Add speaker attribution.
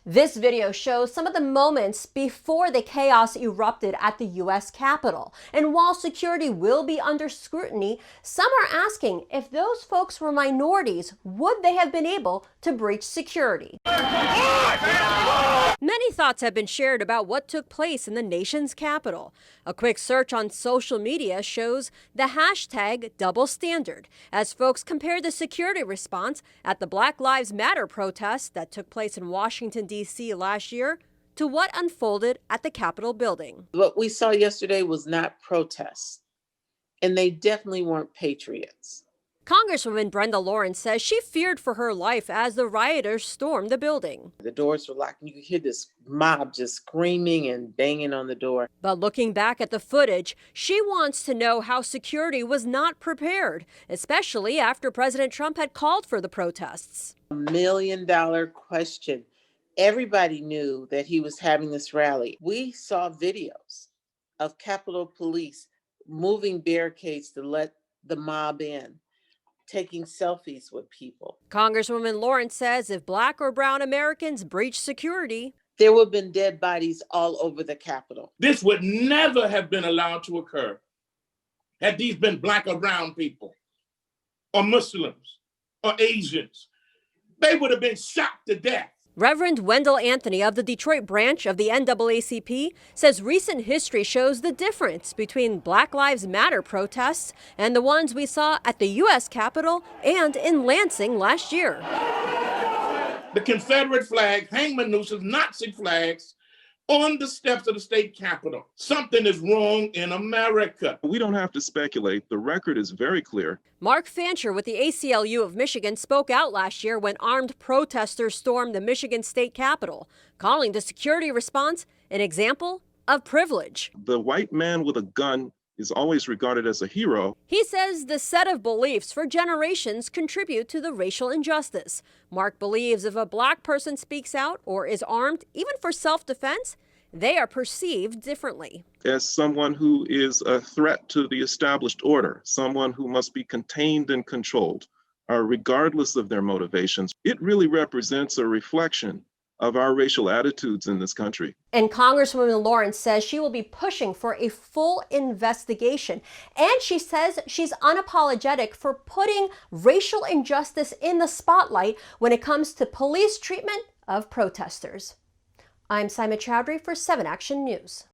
Speaker 1: This video shows some of the moments before the chaos erupted at the U.S. Capitol. And while security will be under scrutiny, some are asking if those folks were minorities, would they have been able to breach security? Many thoughts have been shared about what took place in the nation's capital. A quick search on social media shows the hashtag double standard as folks compare the security response at the Black Lives Matter protests that took place in Washington, D.C. last year to what unfolded at the Capitol building.
Speaker 2: What we saw yesterday was not protests, and they definitely weren't patriots.
Speaker 1: Congresswoman Brenda Lawrence says she feared for her life as the rioters stormed the building.
Speaker 2: The doors were locked, and you could hear this mob just screaming and banging on the door.
Speaker 1: But looking back at the footage, she wants to know how security was not prepared, especially after President Trump had called for the protests.
Speaker 2: $1 million question. Everybody knew that he was having this rally. We saw videos of Capitol Police moving barricades to let the mob in, taking selfies with people.
Speaker 1: Congresswoman Lawrence says if Black or brown Americans breach security,
Speaker 2: there would have been dead bodies all over the Capitol.
Speaker 3: This would never have been allowed to occur had these been Black or brown people, or Muslims, or Asians. They would have been shot to death.
Speaker 1: Reverend Wendell Anthony of the Detroit branch of the NAACP says recent history shows the difference between Black Lives Matter protests and the ones we saw at the U.S. Capitol and in Lansing last year.
Speaker 3: The Confederate flag, hangman nooses, Nazi flags on the steps of the state capitol. Something is wrong in America.
Speaker 4: We don't have to speculate. The record is very clear.
Speaker 1: Mark Fancher with the ACLU of Michigan spoke out last year when armed protesters stormed the Michigan state capitol, calling the security response an example of privilege.
Speaker 4: The white man with a gun is always regarded as a hero.
Speaker 1: He says the set of beliefs for generations contribute to the racial injustice. Mark believes if a Black person speaks out or is armed, even for self-defense, they are perceived differently.
Speaker 4: As someone who is a threat to the established order, someone who must be contained and controlled, regardless of their motivations, it really represents a reflection of our racial attitudes in this country.
Speaker 1: And Congresswoman Lawrence says she will be pushing for a full investigation. And she says she's unapologetic for putting racial injustice in the spotlight when it comes to police treatment of protesters. I'm Simon Chowdhury for 7 Action News.